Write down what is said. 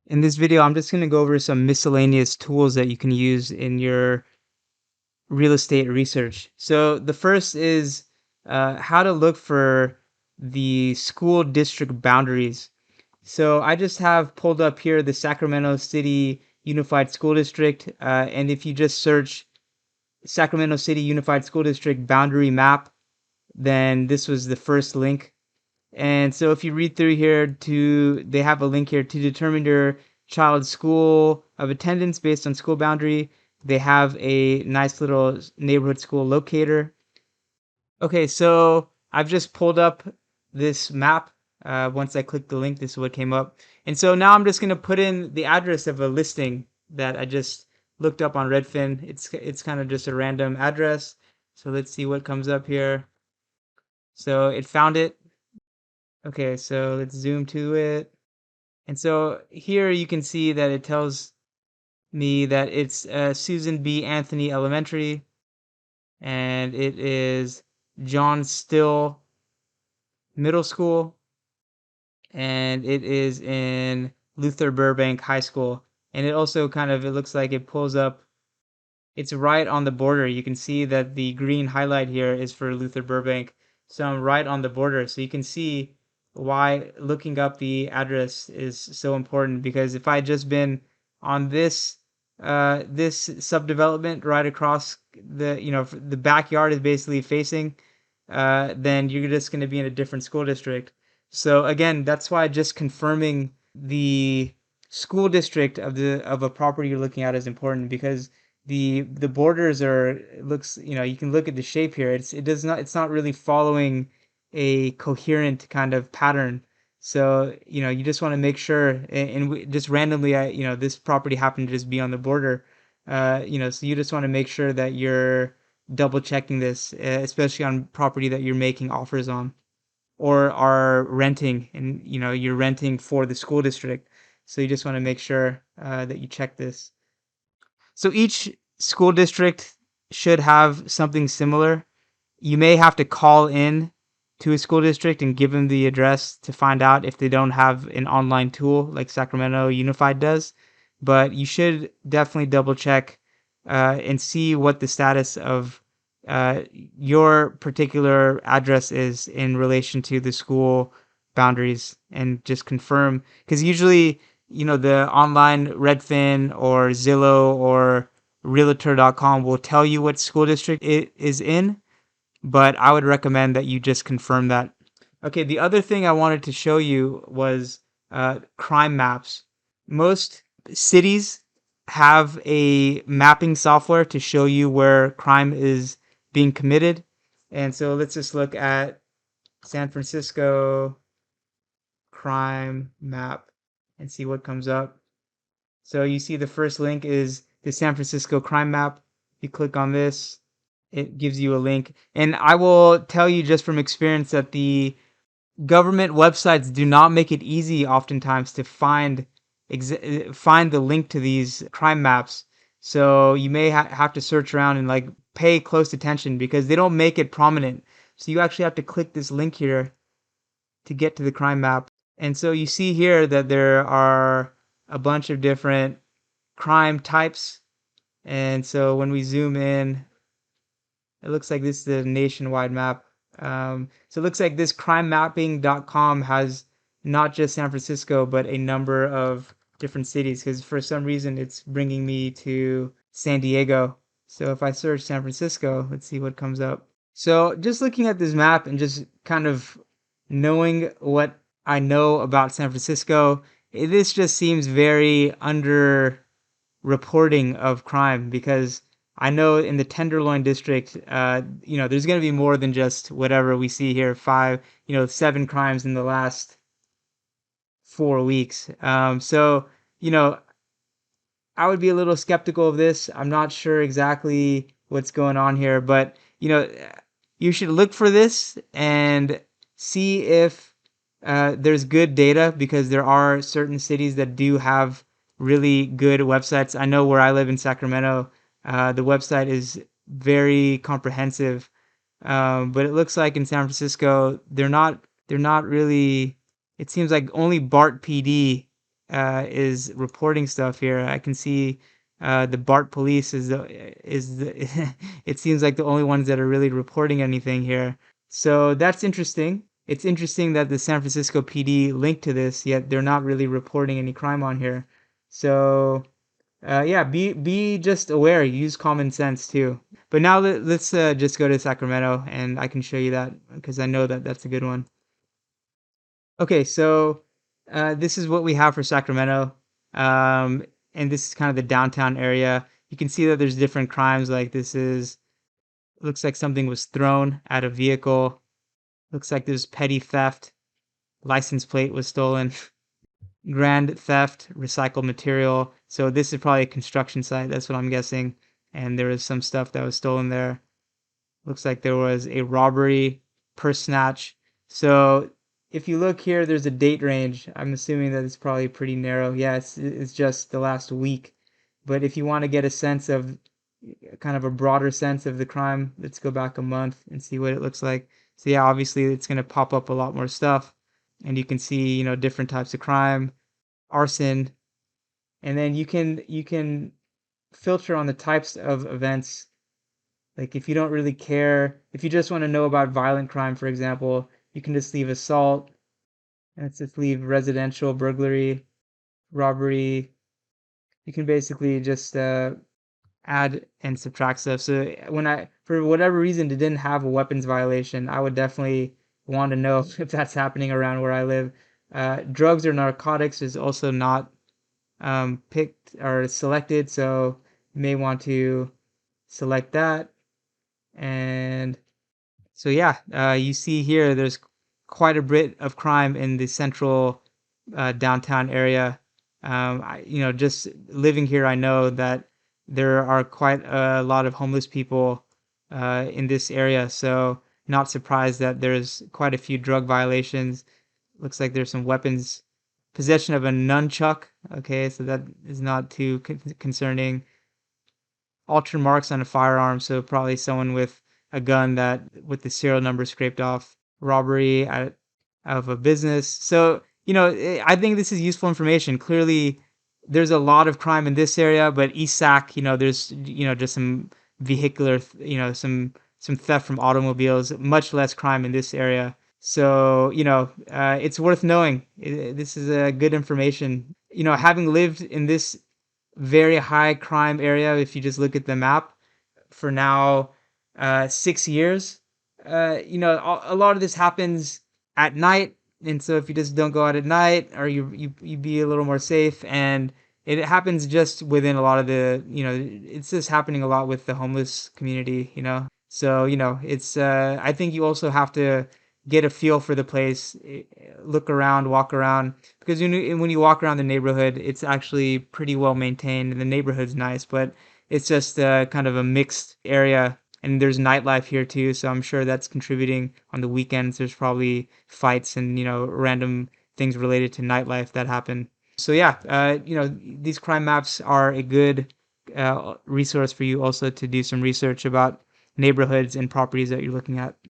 In this video, I'm just going to go over some miscellaneous tools that you can use in your real estate research. So the first is how to look for the school district boundaries. So I just have pulled up here the Sacramento City Unified School District, and if you just search Sacramento City Unified School District boundary map, then this was the first link. And so if you read through here they have a link here to determine your child's school of attendance based on school boundary. They have a nice little neighborhood school locator. Okay, so I've just pulled up this map. Once I clicked the link, this is what came up. And so now I'm just going to put in the address of a listing that I just looked up on Redfin. It's kind of just a random address. So let's see what comes up here. So it found it. Okay, so let's zoom to it. And so here you can see that it tells me that it's Susan B. Anthony Elementary, and it is John Still Middle School, and it is in Luther Burbank High School. And it also it looks like it pulls up, it's right on the border. You can see that the green highlight here is for Luther Burbank. So I'm right on the border. So you can see why looking up the address is so important, because if I had just been on this subdevelopment right across the backyard is basically facing, then you're just going to be in a different school district. So again, that's why just confirming the school district of a property you're looking at is important, because the borders are looks you can look at the shape here. It's not really following a coherent kind of pattern. So you just want to make sure, and just randomly, this property happened to just be on the border. So you just want to make sure that you're double checking this, especially on property that you're making offers on or are renting, and you're renting for the school district. So you just want to make sure that you check this. So each school district should have something similar. You may have to call in to a school district and give them the address to find out if they don't have an online tool like Sacramento Unified does. But you should definitely double check and see what the status of your particular address is in relation to the school boundaries, and just confirm, because usually the online Redfin or Zillow or realtor.com will tell you what school district it is in, but I would recommend that you just confirm that. Okay, the other thing I wanted to show you was crime maps. Most cities have a mapping software to show you where crime is being committed. And so let's just look at San Francisco crime map and see what comes up. So you see the first link is the San Francisco crime map. You click on this, it gives you a link. And I will tell you just from experience that the government websites do not make it easy oftentimes to find the link to these crime maps. So you may have to search around and pay close attention, because they don't make it prominent. So you actually have to click this link here to get to the crime map. And so you see here that there are a bunch of different crime types. And so when we zoom in, it looks like this is a nationwide map. So it looks like this crimemapping.com has not just San Francisco, but a number of different cities, because for some reason it's bringing me to San Diego. So if I search San Francisco, let's see what comes up. So just looking at this map and just kind of knowing what I know about San Francisco, this just seems very under reporting of crime, because I know in the Tenderloin district, there's going to be more than just whatever we see here, 7 crimes in the last 4 weeks. So, I would be a little skeptical of this. I'm not sure exactly what's going on here, but, you should look for this and see if there's good data, because there are certain cities that do have really good websites. I know where I live in Sacramento, the website is very comprehensive, but it looks like in San Francisco they're not really. It seems like only BART PD is reporting stuff here. I can see the BART police is the it seems like the only ones that are really reporting anything here. So that's interesting. It's interesting that the San Francisco PD linked to this, yet they're not really reporting any crime on here. So yeah, be just aware. Use common sense too. But now let's just go to Sacramento, and I can show you that because I know that that's a good one. Okay, so this is what we have for Sacramento, um, and this is kind of the downtown area. You can see that there's different crimes. Like this is looks like something was thrown at a vehicle. Looks like there's petty theft. License plate was stolen. Grand theft, recycled material. So this is probably a construction site. That's what I'm guessing. And there was some stuff that was stolen there. Looks like there was a robbery, purse snatch. So if you look here, there's a date range. I'm assuming that it's probably pretty narrow. Yeah, it's just the last week. But if you want to get a sense of kind of a broader sense of the crime, let's go back a month and see what it looks like. So yeah, obviously it's going to pop up a lot more stuff. And you can see, different types of crime, arson, and then you can filter on the types of events. Like if you don't really care, if you just want to know about violent crime, for example, you can just leave assault. Let's just leave residential burglary, robbery. You can basically just add and subtract stuff. So when for whatever reason, it didn't have a weapons violation, I would definitely want to know if that's happening around where I live. Drugs or narcotics is also not picked or selected, so you may want to select that. And so yeah, you see here there's quite a bit of crime in the central downtown area. Just living here, I know that there are quite a lot of homeless people in this area. So not surprised that there's quite a few drug violations. Looks like there's some weapons, possession of a nunchuck. Okay, so that is not too concerning. Altered marks on a firearm, so probably someone with a gun that with the serial number scraped off. Robbery of a business. So I think this is useful information. Clearly, there's a lot of crime in this area, but East Sac, there's just some vehicular, some theft from automobiles. Much less crime in this area. So it's worth knowing. This is a good information. Having lived in this very high crime area, if you just look at the map, for now 6 years. A lot of this happens at night, and so if you just don't go out at night, or you be a little more safe, and it happens just within a lot of the, it's just happening a lot with the homeless community. So it's I think you also have to get a feel for the place, look around, walk around, because when you walk around the neighborhood, it's actually pretty well maintained, and the neighborhood's nice, but it's just kind of a mixed area, and there's nightlife here too, so I'm sure that's contributing. On the weekends, there's probably fights and random things related to nightlife that happen. So yeah, these crime maps are a good resource for you also to do some research about neighborhoods and properties that you're looking at.